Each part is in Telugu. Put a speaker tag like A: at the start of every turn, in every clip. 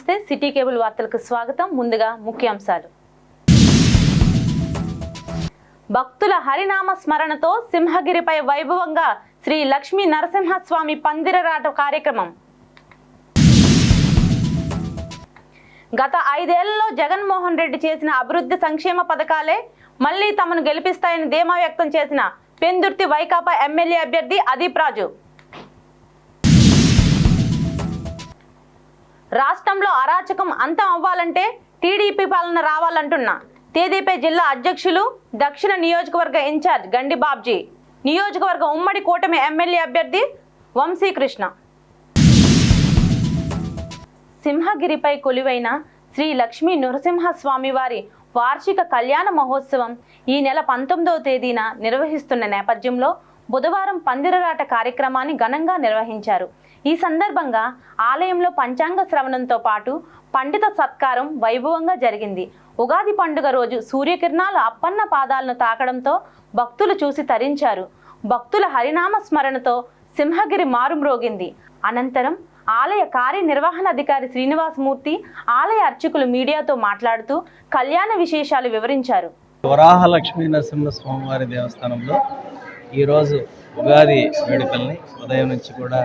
A: నమస్తే, సిటీ కేబుల్ వార్తలకు స్వాగతం. ముందుగా ముఖ్యాంశాలు. భక్తుల హరినామ స్మరణతో సింహగిరిపై వైభవంగా శ్రీ లక్ష్మీ నరసింహస్వామి పందిరరాట కార్యక్రమం. గత 5 ఏళ్లలో జగన్మోహన్ రెడ్డి చేసిన అభివృద్ధి సంక్షేమ పథకాలే మళ్లీ తమను గెలిపిస్తాయని ధీమా వ్యక్తం చేసిన పెందుర్తి వైకాపా ఎమ్మెల్యే అభ్యర్థి అదీప్ రాజు. రాష్ట్రంలో అరాచకం అంతం అవ్వాలంటే టీడీపీ పాలన రావాలంటున్న తేదీపై జిల్లా అధ్యక్షులు, దక్షిణ నియోజకవర్గ ఇన్ఛార్జ్ గండి బాబ్జీ, నియోజకవర్గ ఉమ్మడి కూటమి ఎమ్మెల్యే అభ్యర్థి వంశీకృష్ణ. సింహగిరిపై కొలువైన శ్రీ లక్ష్మీ నరసింహస్వామి వారి వార్షిక కళ్యాణ మహోత్సవం ఈ నెల 19వ తేదీన నిర్వహిస్తున్న నేపథ్యంలో బుధవారం పందిరరాట కార్యక్రమాన్ని ఘనంగా నిర్వహించారు. ఈ సందర్భంగా ఆలయంలో పంచాంగ శ్రవణంతో పాటు పండిత సత్కారం వైభవంగా జరిగింది. ఉగాది పండుగ రోజు సూర్యకిరణాలు అప్పన్న పాదాలను తాకడంతో భక్తులు చూసి తరించారు. భక్తుల హరినామ స్మరణతో సింహగిరి మారుమ్రోగింది. అనంతరం ఆలయ కార్యనిర్వహణాధికారి శ్రీనివాసమూర్తి, ఆలయ అర్చకులు మీడియాతో మాట్లాడుతూ కళ్యాణ విశేషాలు వివరించారు.
B: వరాహ లక్ష్మీ నరసింహస్వామివారి దేవస్థానంలో ఈరోజు ఉగాది వేడుకల్ని ఉదయం నుంచి కూడా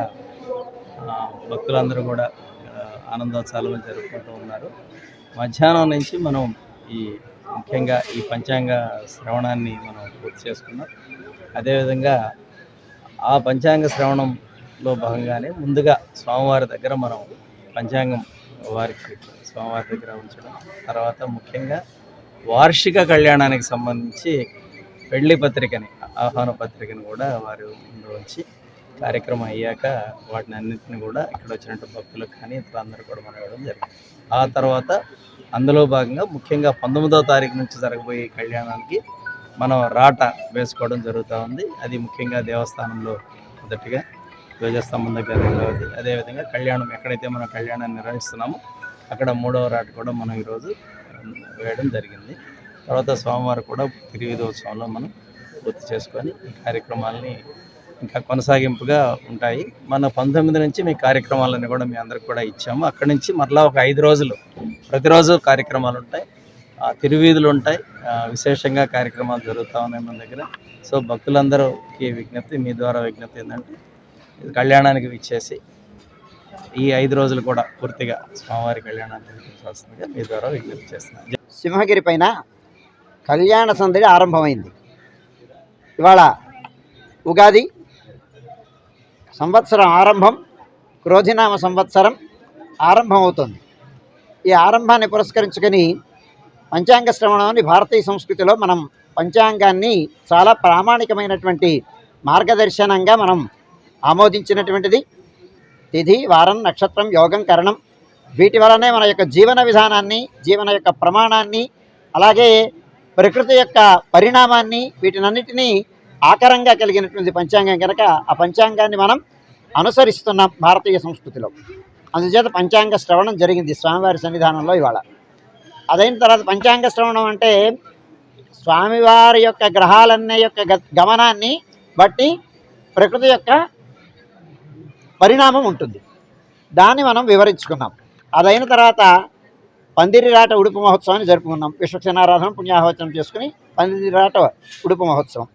B: భక్తులందరూ కూడా ఆనందోత్సవాలు జరుపుకుంటూ ఉన్నారు. మధ్యాహ్నం నుంచి మనం ముఖ్యంగా ఈ పంచాంగ శ్రవణాన్ని మనం పూర్తి చేసుకున్నాం. అదేవిధంగా ఆ పంచాంగ శ్రవణంలో భాగంగానే ముందుగా స్వామివారి దగ్గర మనం పంచాంగం స్వామివారి దగ్గర ఉంచడం, తర్వాత ముఖ్యంగా వార్షిక కళ్యాణానికి సంబంధించి పెళ్లి పత్రికని, ఆహ్వాన పత్రికని కూడా వారు ముందు ఉంచి కార్యక్రమం అయ్యాక వాటిని అన్నింటినీ కూడా ఇక్కడ వచ్చినట్టు భక్తులకు కానీ ఇతరులందరూ కూడా మనం ఇవ్వడం జరిగింది. ఆ తర్వాత అందులో భాగంగా ముఖ్యంగా 19వ తారీఖు నుంచి జరగబోయే కళ్యాణానికి మనం రాట వేసుకోవడం జరుగుతూ ఉంది. అది ముఖ్యంగా దేవస్థానంలో మొదటిగా ధ్వజస్తంభం దగ్గర రెండవది, అదేవిధంగా కళ్యాణం ఎక్కడైతే మనం కళ్యాణాన్ని నిర్వహిస్తున్నామో అక్కడ 3వ రాట కూడా మనం ఈరోజు వేయడం జరిగింది. తర్వాత స్వామివారు కూడా తిరువిధోత్సవంలో మనం పూర్తి చేసుకొని ఈ కార్యక్రమాలని ఇంకా కొనసాగింపుగా ఉంటాయి. మన 19 నుంచి మీ కార్యక్రమాలన్నీ కూడా మీ అందరికి కూడా ఇచ్చాము. అక్కడి నుంచి మరలా ఒక 5 రోజులు ప్రతిరోజు కార్యక్రమాలు ఉంటాయి, తిరువీధులు ఉంటాయి, విశేషంగా కార్యక్రమాలు జరుగుతూ ఉన్నాయి మన దగ్గర. సో భక్తులందరికీ విజ్ఞప్తి, మీ ద్వారా విజ్ఞప్తి ఏంటంటే కళ్యాణానికి విచ్చేసి ఈ 5 రోజులు కూడా పూర్తిగా స్వామివారి కళ్యాణాన్ని వినిపించాల్సిందిగా మీ ద్వారా విజ్ఞప్తి చేస్తున్నాను.
C: సింహగిరి పైన కళ్యాణ సందడి ఆరంభమైంది. ఇవాళ ఉగాది సంవత్సరం ఆరంభం, క్రోధినామ సంవత్సరం ఆరంభమవుతుంది. ఈ ఆరంభాన్ని పురస్కరించుకొని పంచాంగ శ్రవణాన్ని భారతీయ సంస్కృతిలో మనం పంచాంగాన్ని చాలా ప్రామాణికమైనటువంటి మార్గదర్శనంగా మనం ఆమోదించినటువంటిది. తిథి, వారం, నక్షత్రం, యోగం, కరణం వీటి వలనే మన యొక్క జీవన విధానాన్ని, జీవన యొక్క ప్రమాణాన్ని, అలాగే ప్రకృతి యొక్క పరిణామాన్ని వీటినన్నిటినీ ఆకారంగా కలిగినటువంటి పంచాంగం కనుక ఆ పంచాంగాన్ని మనం అనుసరిస్తున్నాం భారతీయ సంస్కృతిలో. అందుచేత పంచాంగ శ్రవణం జరిగింది స్వామివారి సన్నిధానంలో ఇవాళ. అదైన తర్వాత పంచాంగ శ్రవణం అంటే స్వామివారి యొక్క గ్రహాలన్నీ యొక్క గమనాన్ని బట్టి ప్రకృతి యొక్క పరిణామం ఉంటుంది, దాన్ని మనం వివరించుకున్నాం. అదైన తర్వాత పందిరిరాట ఉడుపు మహోత్సవాన్ని జరుపుకున్నాం. విశ్వక్షనారాధన పుణ్యాహవచనం చేసుకుని పందిరిరాట ఉడుపు మహోత్సవం.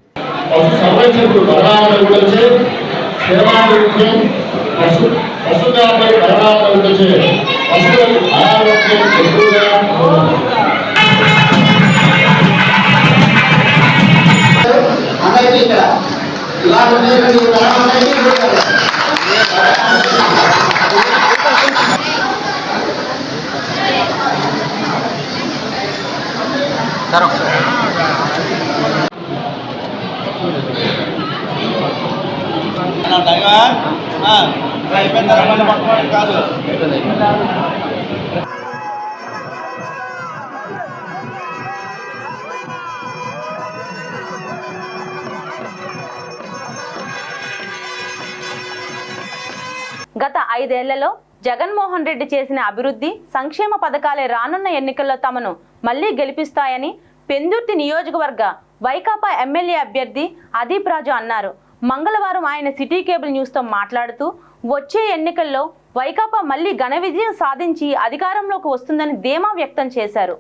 A: గత 5 ఏళ్లలో జగన్మోహన్ రెడ్డి చేసిన అభివృద్ధి సంక్షేమ పథకాలే రానున్న ఎన్నికల్లో తమను మళ్లీ గెలిపిస్తాయని పెందుర్తి నియోజకవర్గ వైకాపా ఎమ్మెల్యే అభ్యర్థి అదీప్ రాజు అన్నారు. మంగళవారం ఆయన సిటీ కేబుల్ న్యూస్తో మాట్లాడుతూ వచ్చే ఎన్నికల్లో వైకాపా మళ్లీ ఘన విజయం సాధించి అధికారంలోకి వస్తుందని ధీమా వ్యక్తం చేశారు.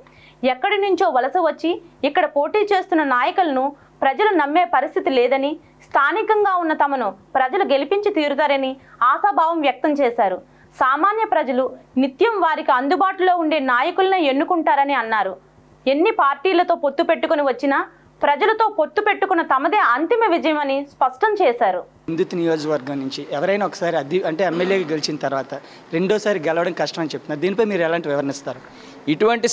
A: ఎక్కడి నుంచో వలస వచ్చి ఇక్కడ పోటీ చేస్తున్న నాయకులను ప్రజలు నమ్మే పరిస్థితి లేదని, స్థానికంగా ఉన్న తమను ప్రజలు గెలిపించి తీరుతారని ఆశాభావం వ్యక్తం చేశారు. సామాన్య ప్రజలు నిత్యం వారికి అందుబాటులో ఉండే నాయకులను ఎన్నుకుంటారని అన్నారు. ఎన్ని పార్టీలతో పొత్తు పెట్టుకుని వచ్చినా ప్రజలతో పొత్తు పెట్టుకున్న తమదే అంతిమ విజయం అని స్పష్టం చేశారు.
D: పెందుర్తి నియోజకవర్గం నుంచి ఎవరైనా ఒకసారి ఎమ్మెల్యేగా గెలిచిన తర్వాత రెండోసారి గెలవడం కష్టం అని చెప్తున్నారు. దీనిపై మీరు ఎలాంటి వివరణ ఇస్తారు?
E: ఇటువంటి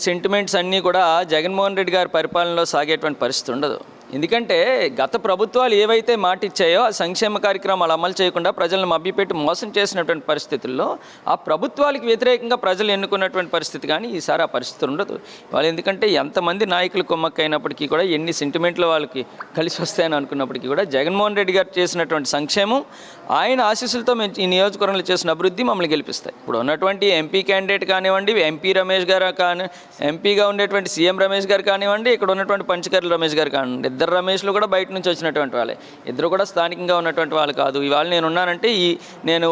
E: సెంటిమెంట్స్ అన్నీ కూడా జగన్మోహన్ రెడ్డి గారి పరిపాలనలో సాగేటువంటి పరిస్థితి ఉండదు. ఎందుకంటే గత ప్రభుత్వాలు ఏవైతే మాట ఇచ్చాయో ఆ సంక్షేమ కార్యక్రమాలు అమలు చేయకుండా ప్రజలను మభ్యపెట్టి మోసం చేసినటువంటి పరిస్థితుల్లో ఆ ప్రభుత్వాలకు వ్యతిరేకంగా ప్రజలు ఎన్నుకున్నటువంటి పరిస్థితి కానీ ఈసారి ఆ పరిస్థితి ఉండదు. వాళ్ళు ఎందుకంటే ఎంతమంది నాయకులు కొమ్మక్కైనప్పటికీ కూడా ఎన్ని సెంటిమెంట్లు వాళ్ళకి కలిసి వస్తాయని అనుకున్నప్పటికీ కూడా జగన్మోహన్ రెడ్డి గారు చేసినటువంటి సంక్షేమం, ఆయన ఆశీస్సులతో మేము ఈ నియోజకవర్గంలో చేసిన అభివృద్ధి మమ్మల్ని గెలిపిస్తాయి. ఇప్పుడు ఉన్నటువంటి ఎంపీ క్యాండిడేట్ కానివ్వండి, ఎంపీగా ఉండేటువంటి సీఎం రమేష్ గారు కానివ్వండి, ఇక్కడ ఉన్నటువంటి పంచకర్ల రమేష్ గారు కానివ్వండి, ఇద్దరు రమేష్లు కూడా బయట నుంచి వచ్చినటువంటి వాళ్ళే. ఇద్దరు కూడా స్థానికంగా ఉన్నటువంటి వాళ్ళు కాదు. ఇవాళ నేను ఉన్నానంటే నేను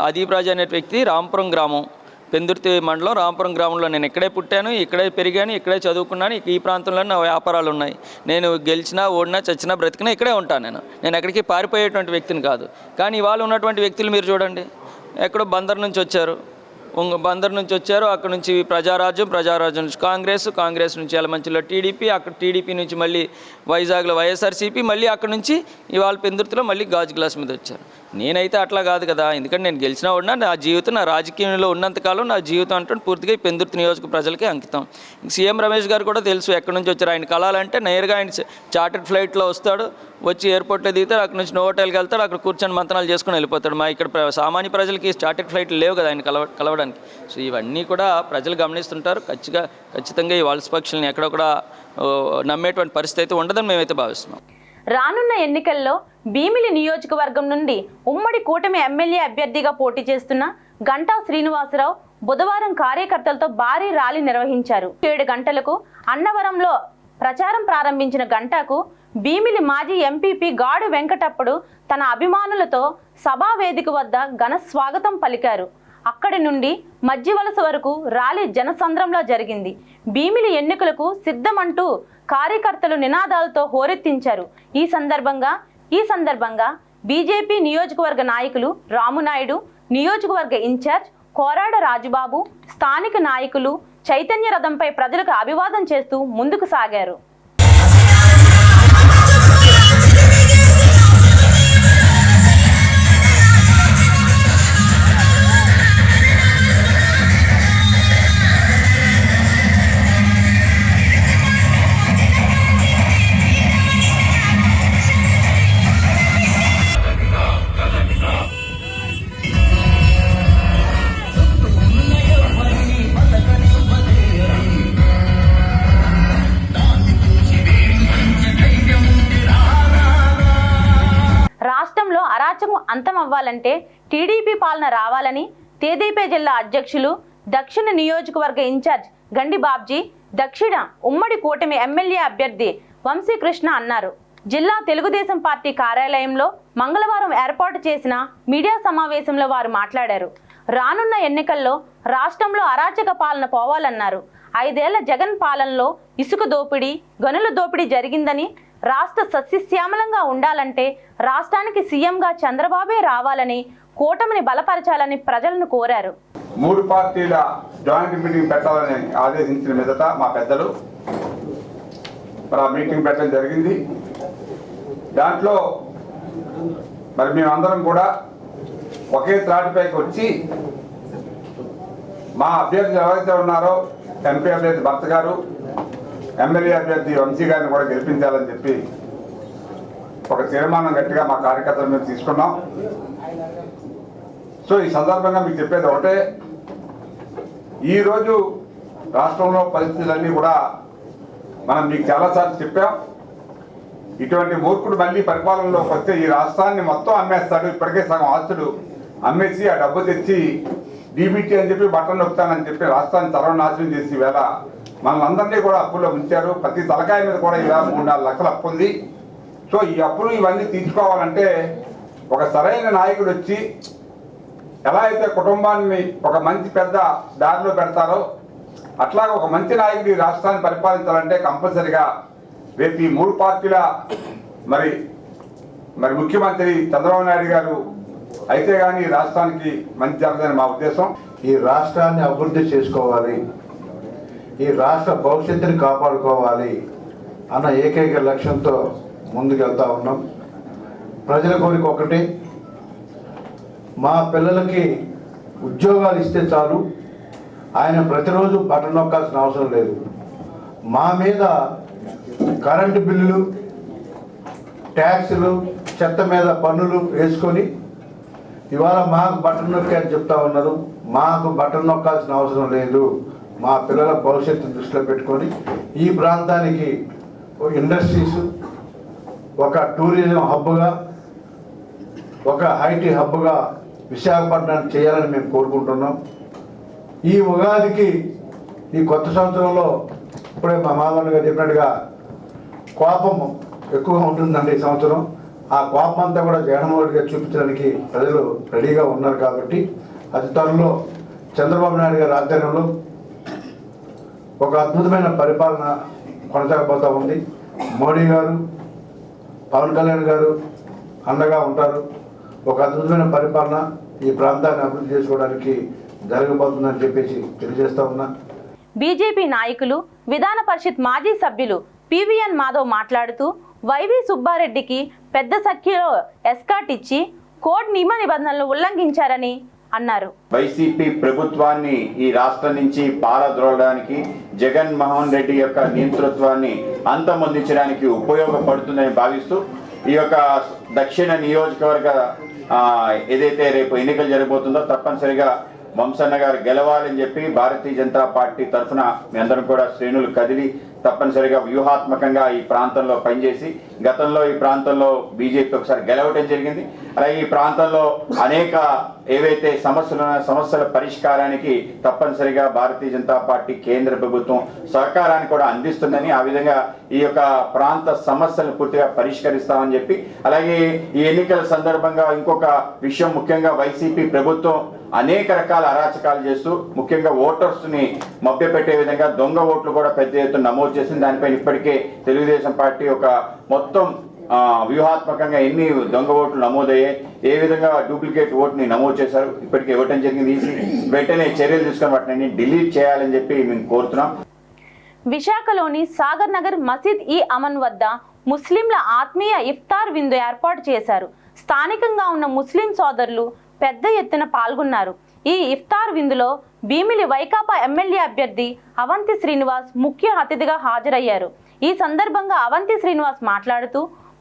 E: అదీప్ రాజు అనే వ్యక్తి రాంపురం గ్రామం, పెందుర్తి మండలం రాంపురం గ్రామంలో నేను ఇక్కడే పుట్టాను, ఇక్కడే పెరిగాను, ఇక్కడే చదువుకున్నాను. ఈ ప్రాంతంలో నా వ్యాపారాలు ఉన్నాయి. నేను గెలిచినా ఓడినా చచ్చినా బ్రతికినా ఇక్కడే ఉంటాను. నేను ఎక్కడికి పారిపోయేటువంటి వ్యక్తిని కాదు. కానీ ఇవాళ ఉన్నటువంటి వ్యక్తులు మీరు చూడండి, ఎక్కడో బందర్ నుంచి వచ్చారు, అక్కడ నుంచి ప్రజారాజ్యం నుంచి కాంగ్రెస్ నుంచి యలమంచిలో టీడీపీ, అక్కడ టీడీపీ నుంచి మళ్ళీ వైజాగ్లో వైఎస్ఆర్సీపీ, మళ్ళీ అక్కడ నుంచి ఇవాళ పెందుర్తిలో మళ్ళీ గాజు గ్లాస్ మీద వచ్చారు. నేనైతే అట్లా కాదు కదా. ఎందుకంటే నేను గెలిచినా ఉన్నా నా జీవితం, నా రాజకీయంలో ఉన్నంతకాలం నా జీవితం అంటే పూర్తిగా ఈ పెందుర్తి నియోజక ప్రజలకే అంకితం. సీఎం రమేష్ గారు కూడా తెలుసు ఎక్కడి నుంచి వచ్చారు. ఆయన కలాలంటే నేరుగా ఆయన చార్టెడ్ ఫ్లైట్లో వస్తాడు, వచ్చి ఎయిర్పోర్ట్లో దిగుతాడు, అక్కడ నుంచి హోటల్కి వెళ్తాడు, అక్కడ కూర్చొని మంతనాలు చేసుకుని వెళ్ళిపోతాడు. మా ఇక్కడ సామాన్య ప్రజలకి చార్టెడ్ ఫ్లైట్లు లేవు కదా ఆయన కలవడానికి. సో ఇవన్నీ కూడా ప్రజలు గమనిస్తుంటారు. ఖచ్చితంగా ఈ వాల్స్ పక్షుల్ని ఎక్కడ కూడా నమ్మేటువంటి పరిస్థితి అయితే ఉండదని మేమైతే భావిస్తున్నాం.
A: రానున్న ఎన్నికల్లో భీమిలి నియోజకవర్గం నుండి ఉమ్మడి కూటమి ఎమ్మెల్యే అభ్యర్థిగా పోటీ చేస్తున్న గంటా శ్రీనివాసరావు బుధవారం కార్యకర్తలతో భారీ ర్యాలీ నిర్వహించారు. 7 గంటలకు అన్నవరంలో ప్రచారం ప్రారంభించిన గంటాకు భీమిలి మాజీ ఎంపీపీ గాడు వెంకటప్పుడు తన అభిమానులతో సభా వేదిక వద్ద ఘన స్వాగతం పలికారు. అక్కడి నుండి మధ్యవలస వరకు ర్యాలీ జనసంద్రంలో జరిగింది. భీమిలి ఎన్నికలకు సిద్ధమంటూ కార్యకర్తలు నినాదాలతో హోరెత్తించారు. ఈ సందర్భంగా బీజేపీ నియోజకవర్గ నాయకులు రామునాయుడు, నియోజకవర్గ ఇన్ఛార్జ్ కోరాడ రాజుబాబు, స్థానిక నాయకులు చైతన్య రథంపై ప్రజలకు అభివాదం చేస్తూ ముందుకు సాగారు. రాష్ట్రంలో అరాచకం అంతం అవ్వాలంటే టీడీపీ పాలన రావాలని తేదీపీ జిల్లా అధ్యక్షులు, దక్షిణ నియోజకవర్గ ఇన్ఛార్జ్ గండి బాబ్జీ, దక్షిణ ఉమ్మడి కూటమి ఎమ్మెల్యే అభ్యర్థి వంశీకృష్ణ అన్నారు. జిల్లా తెలుగుదేశం పార్టీ కార్యాలయంలో మంగళవారం ఏర్పాటు చేసిన మీడియా సమావేశంలో వారు మాట్లాడారు. రానున్న ఎన్నికల్లో రాష్ట్రంలో అరాచక పాలన పోవాలన్నారు. 5 ఏళ్ల జగన్ పాలనలో ఇసుక దోపిడీ, గనుల దోపిడీ జరిగిందని, రాష్ట్ర సస్యశ్యామలంగా ఉండాలంటే రాష్ట్రానికి సీఎంగా చంద్రబాబే రావాలని, కూటమిని బలపరచాలని ప్రజలను కోరారు.
F: 3 పార్టీల జాయింట్ మీటింగ్ పెట్టాలని ఆదేశించిన మీదట మా పెద్దలు మరి ఆ మీటింగ్ పెట్టడం జరిగింది. దాంట్లో మరి మేమందరం కూడా ఒకే త్రాటిపైకి వచ్చి మా అభ్యర్థులు ఎవరైతే ఉన్నారో ఎంపీ అభ్యర్థి భర్త గారు, ఎమ్మెల్యే అభ్యర్థి వంశీ గారిని కూడా గెలిపించాలని చెప్పి ఒక తీర్మానం గట్టిగా మా కార్యకర్తల మీద తీసుకున్నాం. సో ఈ సందర్భంగా మీకు చెప్పేది ఒకటే, ఈరోజు రాష్ట్రంలో పరిస్థితులన్నీ కూడా మనం మీకు చాలాసార్లు చెప్పాం. ఇటువంటి మూర్ఖుడు మళ్ళీ పరిపాలనలోకి వస్తే ఈ రాష్ట్రాన్ని మొత్తం అమ్మేస్తాడు. ఇప్పటికే సగం ఆస్తులు అమ్మేసి ఆ డబ్బు తెచ్చి డీబీటీ అని చెప్పి బట్టలు నొక్కుతానని చెప్పి రాష్ట్రాన్ని సర్వనాశనం చేసి వేళ మనల్ని కూడా అప్పుల్లో ఉంచారు. ప్రతి తలకాయ మీద కూడా ఇలా 3-4 లక్షల అప్పు ఉంది. సో ఈ అప్పులు ఇవన్నీ తీర్చుకోవాలంటే ఒక సరైన నాయకుడు వచ్చి ఎలా అయితే కుటుంబాన్ని ఒక మంచి పెద్ద దారిలో పెడతారో అట్లాగే ఒక మంచి నాయకుడు ఈ రాష్ట్రాన్ని పరిపాలించాలంటే కంపల్సరిగా రేపు ఈ 3 పార్టీల మరి ముఖ్యమంత్రి చంద్రబాబు నాయుడు గారు అయితే కానీ ఈ రాష్ట్రానికి మంచి జరగదని మా ఉద్దేశం.
G: ఈ రాష్ట్రాన్ని అభివృద్ధి చేసుకోవాలి, ఈ రాష్ట్ర భవిష్యత్తుని కాపాడుకోవాలి అన్న ఏకైక లక్ష్యంతో ముందుకెళ్తా ఉన్నాం. ప్రజల కోరిక ఒకటి, మా పిల్లలకి ఉద్యోగాలు ఇస్తే చాలు, ఆయన ప్రతిరోజు బటన్ నొక్కాల్సిన అవసరం లేదు. మా మీద కరెంటు బిల్లులు, ట్యాక్సులు, చెత్త మీద పన్నులు వేసుకొని ఇవాళ మాకు బటన్ నొక్కి అని చెప్తా ఉన్నారు. మాకు బటన్ నొక్కాల్సిన అవసరం లేదు. మా పిల్లల భవిష్యత్తు దృష్టిలో పెట్టుకొని ఈ ప్రాంతానికి ఇండస్ట్రీస్, ఒక టూరిజం హబ్గా, ఒక ఐటీ హబ్గా విశాఖపట్నాన్ని చేయాలని మేము కోరుకుంటున్నాం. ఈ ఉగాదికి, ఈ కొత్త సంవత్సరంలో ఇప్పుడే మా మామూలు గారు చెప్పినట్టుగా కోపం ఎక్కువగా ఉంటుందండి ఈ సంవత్సరం. ఆ కోపం అంతా కూడా జగన్మోహన్ రెడ్డి గారు చూపించడానికి ప్రజలు రెడీగా ఉన్నారు. కాబట్టి అతి త్వరలో చంద్రబాబు నాయుడు గారి ఆధ్వర్యంలో ఒక అద్భుతమైన పరిపాలన కొనసాగబోతూ ఉంది. మోడీ గారు, పవన్ కళ్యాణ్ గారు అండగా ఉంటారు. ఒక అద్భుతమైన పరిపాలన ఈ ప్రాంతాన్ని అభివృద్ధి చేసుకోవడానికి జరగబోతుందని చెప్పేసి తెలియజేస్తా ఉన్నా.
A: బీజేపీ నాయకులు, విధాన పరిషత్ మాజీ సభ్యులు పివిఎన్ మాధవ్ మాట్లాడుతూ వైవి సుబ్బారెడ్డికి పెద్ద సంఖ్యలో ఎస్కాట్ ఇచ్చి కోడ్ నియమ నిబంధనలు ఉల్లంఘించారని అన్నారు.
H: వైసీపీ ప్రభుత్వాన్ని ఈ రాష్ట్రం నుంచి పారద్రోలడానికి, జగన్మోహన్ రెడ్డి యొక్క నియంతృత్వాన్ని అంతమొందించడానికి ఉపయోగపడుతుందని భావిస్తూ ఈ యొక్క దక్షిణ నియోజకవర్గ ఏదైతే రేపు ఎన్నికలు జరగబోతుందో తప్పనిసరిగా వంశన్న గారు గెలవాలని చెప్పి భారతీయ జనతా పార్టీ తరఫున మీ అందరం కూడా శ్రేణులు కదిలి తప్పనిసరిగా వ్యూహాత్మకంగా ఈ ప్రాంతంలో పనిచేసి గతంలో ఈ ప్రాంతంలో బీజేపీ ఒకసారి గెలవడం జరిగింది. అలాగే ఈ ప్రాంతంలో అనేక ఏవైతే సమస్యల పరిష్కారానికి తప్పనిసరిగా భారతీయ జనతా పార్టీ కేంద్ర ప్రభుత్వం సహకారాన్ని కూడా అందిస్తుందని, ఆ విధంగా ఈ యొక్క ప్రాంత సమస్యలను పూర్తిగా పరిష్కరిస్తామని చెప్పి, అలాగే ఈ ఎన్నికల సందర్భంగా ఇంకొక విషయం, ముఖ్యంగా వైసీపీ ప్రభుత్వం అనేక రకాల అరాచకాలు చేస్తూ ముఖ్యంగా ఓటర్స్ని మభ్యపెట్టే విధంగా దొంగ ఓట్లు కూడా పెద్ద ఎత్తున నమోదు చేసింది. దానిపైన ఇప్పటికే తెలుగుదేశం పార్టీ ఒక మొత్తం వ్యూహాత్మకంగా ఎన్ని దొంగ ఓట్లు నమోదయ్యాయి, ఏ విధంగా డూప్లికేట్ ఓటుని నమోదు చేశారు, ఇప్పటికే ఇవ్వటం జరిగింది. వెంటనే చర్యలు తీసుకుని వాటిని డిలీట్ చేయాలని చెప్పి మేము కోరుతున్నాం.
A: విశాఖలోని సాగర్ నగర్ మసీద్ ఈ అమన్ వద్ద ముస్లింల ఆత్మీయ ఇఫ్తార్ విందు ఏర్పాటు చేశారు. స్థానికంగా ఉన్న ముస్లిం సోదరులు పెద్ద ఎత్తున పాల్గొన్నారు. ఈ ఇఫ్తార్ విందులో భీమిలి వైకాపా ఎమ్మెల్యే అభ్యర్థి అవంతి శ్రీనివాస్ ముఖ్య అతిథిగా హాజరయ్యారు. ఈ సందర్భంగా అవంతి శ్రీనివాస్ మాట్లాడుతూ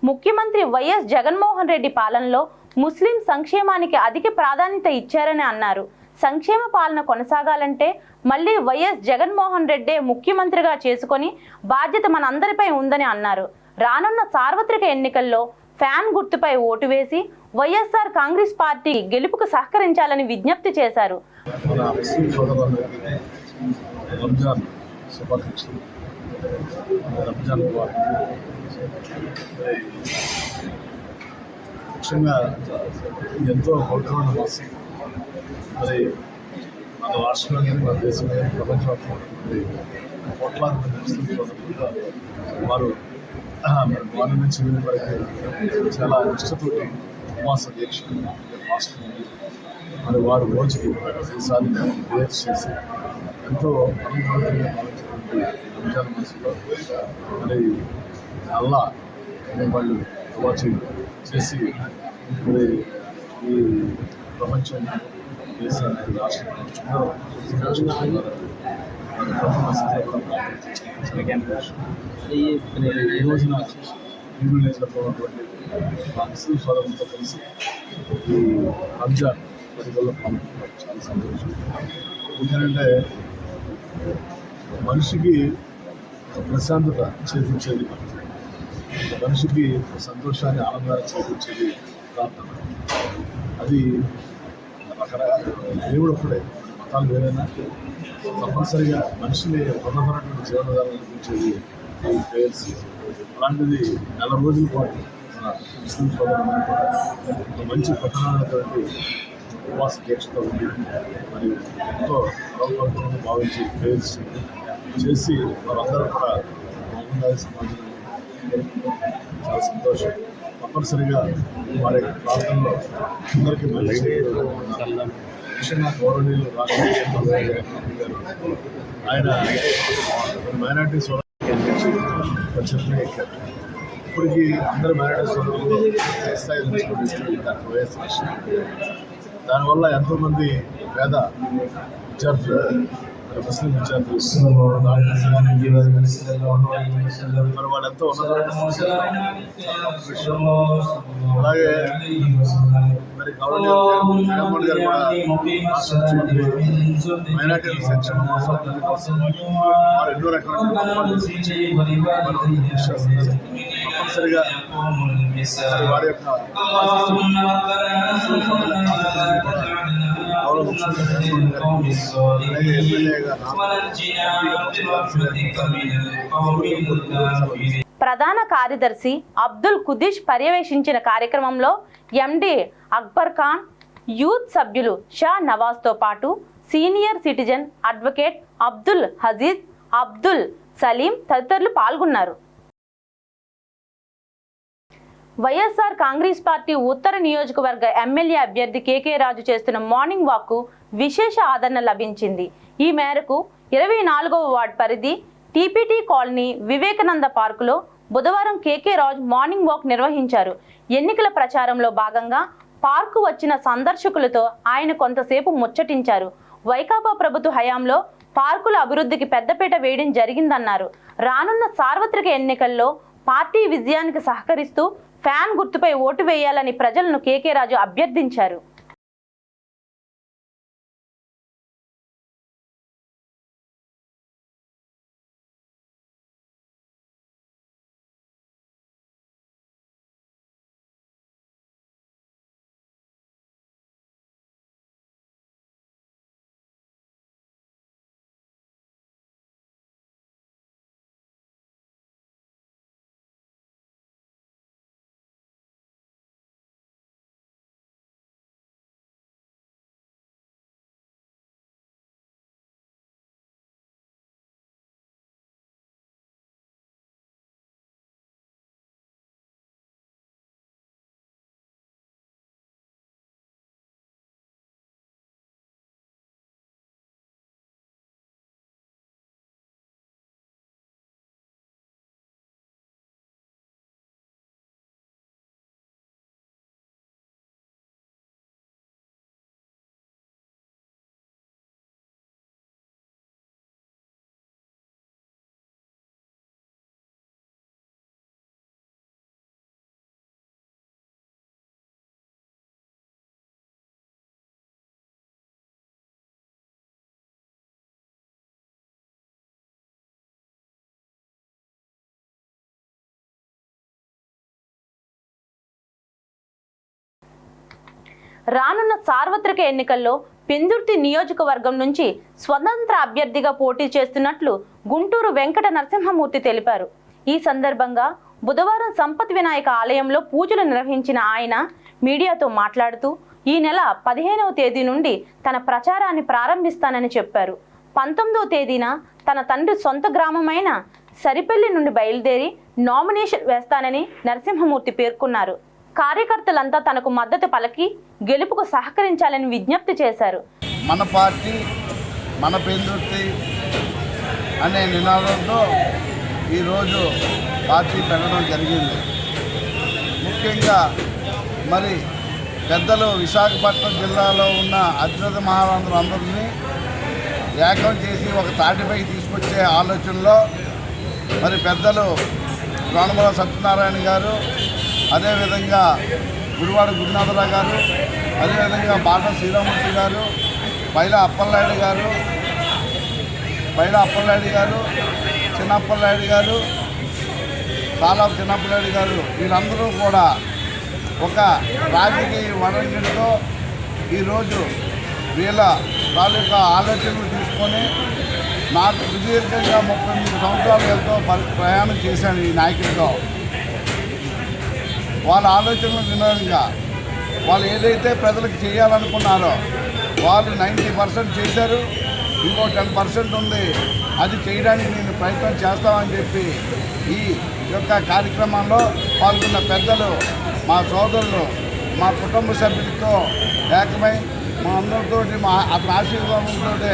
A: ముఖ్యమంత్రి వైఎస్ జగన్మోహన్ రెడ్డి పాలనలో ముస్లిం సంక్షేమానికి అధిక ప్రాధాన్యత ఇచ్చారని అన్నారు. సంక్షేమ పాలన కొనసాగాలంటే మళ్ళీ వైఎస్ జగన్మోహన్ రెడ్డే ముఖ్యమంత్రిగా చేసుకొని బాధ్యత మనందరిపై ఉందని అన్నారు. రానున్న సార్వత్రిక ఎన్నికల్లో ఫ్యాన్ గుర్తుపై ఓటు వేసి వైఎస్ఆర్ కాంగ్రెస్ పార్టీ గెలుపుకు సహకరించాలని విజ్ఞప్తి చేశారు.
I: ముఖ్యంగా ఎంతో పవిత్రమైన మాసం. మరి మన రాష్ట్రంలో మన దేశంలో ప్రపంచవ్యాప్తంగా కోట్లాది మంది ముస్లిం సోదరులుగా వారు మార్నింగ్ నుంచి ఈవినింగ్ వరకు చాలా నిష్ఠతోటి ఉపవాస దీక్షలు హాస్టల్ మరి వారు రోజుకి ఈసారి ప్రేయర్స్ చేసి ఎంతో అనుభవంగా భావించినటువంటి రంజాన్ మాసంలో మరి అల్లా వాళ్ళు వాచి చేసి మరి ఈ ప్రపంచం దేశానికి రాష్ట్రంలో ఈ రోజున యూనివర్సిటీలో ఉన్నటువంటి ముస్లిం సోదరులతో కలిసి ఈ రంజాన్ పండుగలో పాల్గొనడం చాలా సంతోషం. ఎందుకంటే మనిషికి ప్రశాంతత చేకూర్చేది, మనిషికి సంతోషాన్ని ఆనందాన్ని చేకూర్చేది ప్రార్థన. అది దేవుడు ఒక్కడే, మతాలు వేరైనా తప్పనిసరిగా మనిషిని ఉన్నతమైనటువంటి జీవనోధారం అందించేది ఈ ప్రేయర్స్. అలాంటిది 4 రోజుల పాటు మన ముస్లిం సోదరులు మంచి పట్టణమైనటువంటి ఉపవాస దీక్షతో ఉండి మరియు ఎంతో గౌరవంగా భావించి ప్రేయర్స్ చేసి వారందరూ కూడా మహమ్మదాయ సమాజాన్ని చాలా సంతోషం. తప్పనిసరిగా వారి ప్రాంతంలో అందరికీ మంచి ముఖ్యంగా గౌరవనీయులు రాష్ట్ర గారు ఆయన మైనార్టీ సోదరులు చెప్పిన ఎక్కారు. ఇప్పటికీ అందరూ మైనార్టీ సోదరులు స్థాయి వైఎస్ దానివల్ల ఎంతోమంది పేద విద్యార్థులు ముస్లిం విద్యార్థులు మరి వాళ్ళు ఎంతో అలాగే మరి జగన్మోహన్ గారు కూడా మైనార్టీల సంక్షేమం కోసం వారు ఎన్నో రకాల తప్పనిసరిగా వారి యొక్క
A: ప్రధాన కార్యదర్శి అబ్దుల్ కుదిష్ పర్యవేక్షించిన కార్యక్రమంలో ఎండి అక్బర్ ఖాన్, యూత్ సభ్యులు షా నవాజ్తో పాటు senior citizen advocate Abdul Hajeez, Abdul Saleem తదితరులు పాల్గొన్నారు. వైఎస్ఆర్ కాంగ్రెస్ పార్టీ ఉత్తర నియోజకవర్గ ఎమ్మెల్యే అభ్యర్థి కేకే రాజు చేస్తున్న మార్నింగ్ వాక్కు విశేష ఆదరణ లభించింది. ఈ మేరకు 24వ వార్డు పరిధి టీపీటీ కాలనీ వివేకానంద పార్కులో బుధవారం కేకే రాజు మార్నింగ్ వాక్ నిర్వహించారు. ఎన్నికల ప్రచారంలో భాగంగా పార్కు వచ్చిన సందర్శకులతో ఆయన కొంతసేపు ముచ్చటించారు. వైకాపా ప్రభుత్వ హయాంలో పార్కుల అభివృద్ధికి పెద్దపీట వేయడం జరిగిందన్నారు. రానున్న సార్వత్రిక ఎన్నికల్లో పార్టీ విజయానికి సహకరిస్తూ ఫ్యాన్ గుర్తుపై ఓటు వేయాలని ప్రజలను కేకే రాజు అభ్యర్థించారు. రానున్న సార్వత్రిక ఎన్నికల్లో పెందుర్తి నియోజకవర్గం నుంచి స్వతంత్ర అభ్యర్థిగా పోటీ చేస్తున్నట్లు గుంటూరు వెంకట నరసింహమూర్తి తెలిపారు. ఈ సందర్భంగా బుధవారం సంపత్ వినాయక ఆలయంలో పూజలు నిర్వహించిన ఆయన మీడియాతో మాట్లాడుతూ ఈ నెల 15వ తేదీ నుండి తన ప్రచారాన్ని ప్రారంభిస్తానని చెప్పారు. 19వ తేదీన తన తండ్రి సొంత గ్రామమైన సరిపల్లి నుండి బయలుదేరి నామినేషన్ వేస్తానని నరసింహమూర్తి పేర్కొన్నారు. కార్యకర్తలంతా తనకు మద్దతు పలికి గెలుపుకు సహకరించాలని విజ్ఞప్తి చేశారు.
G: మన పార్టీ మన పెందుర్తి అనే నినాదంతో ఈరోజు పార్టీ పెట్టడం జరిగింది. ముఖ్యంగా మరి పెద్దలు విశాఖపట్నం జిల్లాలో ఉన్న అత్యున్నత మహారాజులందరినీ ఏకం చేసి ఒక తాటిపై తీసుకొచ్చే ఆలోచనలో మరి పెద్దలు రాణమల సత్యనారాయణ గారు, అదేవిధంగా గుడివాడ గురునాథరావు గారు, అదేవిధంగా బాట శ్రీరామూర్తి గారు, పైల అప్పలనాయుడు గారు, చిన్నప్పలనాయుడు గారు, సాలాపు చిన్నప్పలనాయుడు గారు, వీళ్ళందరూ కూడా ఒక రాజకీయ వరంగడితో ఈరోజు వీళ్ళ తాలూకా ఆలోచనలు తీసుకొని నాకు సుదీర్ఘంగా 38 సంవత్సరాలతో ప్రయాణం చేశాను ఈ నాయకుడితో. వాళ్ళ ఆలోచనల విధంగా వాళ్ళు ఏదైతే ప్రజలకు చేయాలనుకున్నారో వాళ్ళు 90% చేశారు. ఇంకో 10% ఉంది, అది చేయడానికి నేను ప్రయత్నం చేస్తామని చెప్పి ఈ యొక్క కార్యక్రమంలో పాల్గొన్న పెద్దలు, మా సోదరులు, మా కుటుంబ సభ్యులతో ఏకమై మా అందరితో అతని ఆశీర్వాదంతో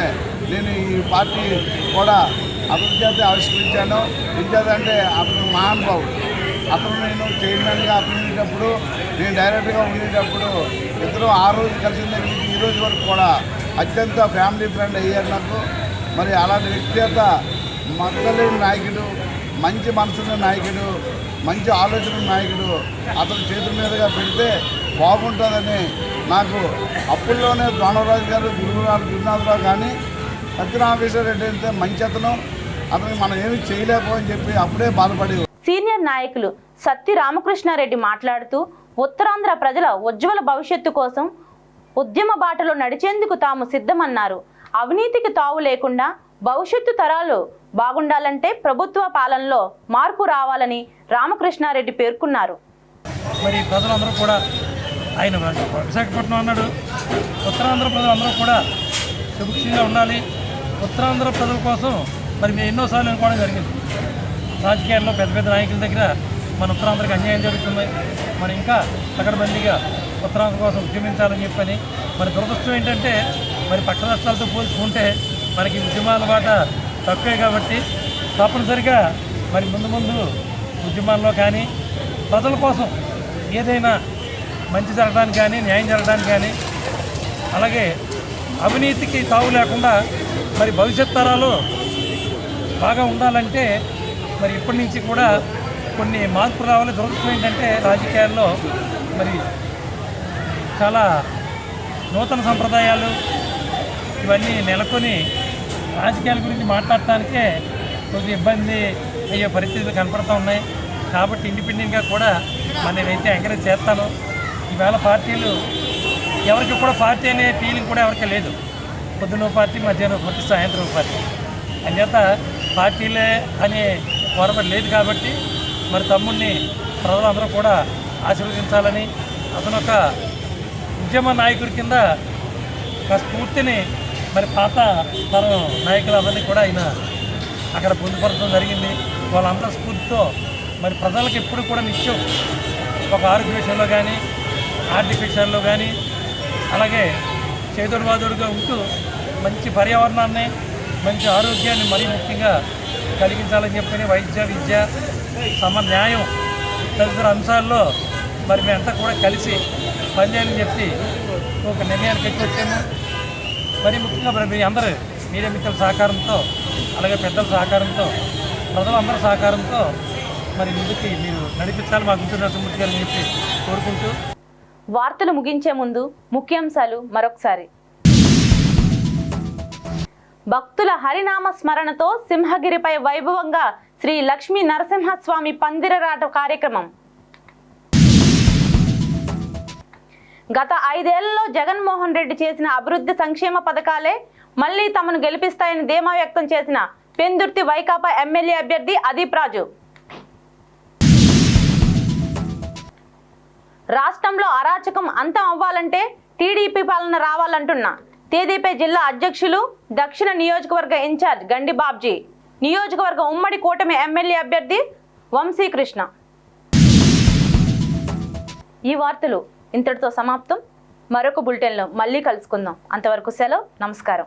G: నేను ఈ పార్టీ కూడా అతని చేత ఆవిష్కరించాను. ఎందుకంటే అతను మహానుభావుడు. అతను నేను చైర్మన్గా అతను ఉండేటప్పుడు, నేను డైరెక్ట్గా ఉండేటప్పుడు ఇద్దరు ఆ రోజు కలిసిన దగ్గర నుంచి ఈ రోజు వరకు కూడా అత్యంత ఫ్యామిలీ ఫ్రెండ్ అయ్యారు నాకు. మరి అలాంటి వ్యక్తిగత మచ్చలేని నాయకుడు, మంచి మనసున్న నాయకుడు, మంచి ఆలోచన నాయకుడు అతని చేతుల మీదుగా పెడితే బాగుంటుందని నాకు అప్పుల్లోనే దానవరాజు గారు, గురునాథరావు కానీ సత్యనారాయణ రెడ్డి అయితే మంచి అతను మనం ఏమి చేయలేకపోని చెప్పి అప్పుడే బాధపడి.
A: సీనియర్ నాయకులు సత్తి రామకృష్ణారెడ్డి మాట్లాడుతూ ఉత్తరాంధ్ర ప్రజల ఉజ్వల భవిష్యత్తు కోసం ఉద్యమ బాటలో నడిచేందుకు తాము సిద్ధమన్నారు. అవినీతికి తావు లేకుండా భవిష్యత్తు తరాలు బాగుండాలంటే ప్రభుత్వ పాలనలో మార్పు రావాలని రామకృష్ణారెడ్డి పేర్కొన్నారు.
J: మరి ప్రజలందరూ కూడా ఆయన విశాఖపట్నం అన్నాడు, ఉత్తరాంధ్ర ప్రజలందరూ కూడా సుభిక్షంగా ఉండాలి. ఉత్తరాంధ్ర ప్రజల కోసం మరి మేము ఎన్నోసార్లు అనుకోవడం జరిగింది. రాజకీయాల్లో పెద్ద పెద్ద నాయకుల దగ్గర మన ఉత్తరాంధ్రకి అన్యాయం జరుగుతుంది, మనం ఇంకా పకడ్బందీగా ఉత్తరాంధ్ర కోసం ఉద్యమించాలని చెప్పని. మరి దురదృష్టం ఏంటంటే మరి పక్క రాష్ట్రాలతో పోల్చుకుంటే మనకి ఉద్యమాల బాట తక్కువే కాబట్టి తప్పనిసరిగా మరి ముందు ముందు ఉద్యమాల్లో కానీ ప్రజల కోసం ఏదైనా మంచి జరగడానికి కానీ న్యాయం జరగడానికి కానీ అలాగే అవినీతికి తావు లేకుండా మరి భవిష్యత్ తరాలు బాగా ఉండాలంటే మరి ఇప్పటి నుంచి కూడా కొన్ని మార్పులు రావాలి. దురదృష్టం ఏంటంటే రాజకీయాల్లో మరి చాలా నూతన సంప్రదాయాలు ఇవన్నీ నెలకొని రాజకీయాల గురించి మాట్లాడటానికే కొంచెం ఇబ్బంది అయ్యే పరిస్థితులు కనపడుతూ ఉన్నాయి. కాబట్టి ఇండిపెండెంట్గా కూడా మరి నేనైతే ఎంకరేజ్ చేస్తాను. ఈవేళ పార్టీలు ఎవరికి కూడా పార్టీ అనే ఫీలింగ్ కూడా ఎవరికి లేదు. పొద్దున పార్టీ, మధ్యాహ్నం పార్టీ, సాయంత్రం పార్టీ. అంచేత పార్టీలే అనే పొరపాటు లేదు కాబట్టి మరి తమ్ముడిని ప్రజలందరూ కూడా ఆశీర్వదించాలని, అతను ఒక ఉద్యమ నాయకుడి కింద ఒక స్ఫూర్తిని మరి పాత తరం నాయకులందరినీ కూడా ఆయన అక్కడ పొందుపరచడం జరిగింది. వాళ్ళందరి స్ఫూర్తితో మరి ప్రజలకు ఎప్పుడు కూడా నిత్యం ఒక ఆరోగ్య విషయంలో కానీ ఆర్థిక విషయాల్లో కానీ అలాగే చేదోడువాదోడుగా ఉంటూ మంచి పర్యావరణాన్ని, మంచి ఆరోగ్యాన్ని మరీ ముఖ్యంగా కలిగించాలని చెప్పి వైద్య, విద్య, న్యాయం తదితర అంశాల్లో మరి మేమంతా కూడా కలిసి పనిచేయాలని చెప్పి ఒక నిర్ణయానికి వచ్చాము. మరి ముఖ్యంగా మరి మీ అందరూ మీడియా మిత్రుల సహకారంతో అలాగే పెద్దల సహకారంతో ప్రజలందరి సహకారంతో మరి ముందుకి మీరు నడిపించాలి మా గుంటూరు నరసింహమూర్తి గారిని చెప్పి కోరుకుంటూ
A: వార్తలు ముగించే ముందు ముఖ్యాంశాలు మరొకసారి. భక్తుల హరినామ స్మరణతో సింహగిరిపై వైభవంగా శ్రీ లక్ష్మీ నరసింహస్వామి పందిరరాట కార్యక్రమం. గత 5 ఏళ్లలో జగన్మోహన్ రెడ్డి చేసిన అభివృద్ధి సంక్షేమ పథకాలే మళ్లీ తమను గెలిపిస్తాయని ధీమా వ్యక్తం చేసిన పెందుర్తి వైకాపా ఎమ్మెల్యే అభ్యర్థి అదీప్ రాజు. రాష్ట్రంలో అరాచకం అంతం అవ్వాలంటే టీడీపీ పాలన రావాలంటున్న టీడీపీ జిల్లా అధ్యక్షులు, దక్షిణ నియోజకవర్గ ఇన్ఛార్జ్ గండి బాబ్జీ, నియోజకవర్గ ఉమ్మడి కూటమి ఎమ్మెల్యే అభ్యర్థి వంశీకృష్ణ. ఈ వార్తలు ఇంతటితో సమాప్తం. మరొక బులెటిన్లో మళ్ళీ కలుసుకుందాం. అంతవరకు సెలవు. నమస్కారం.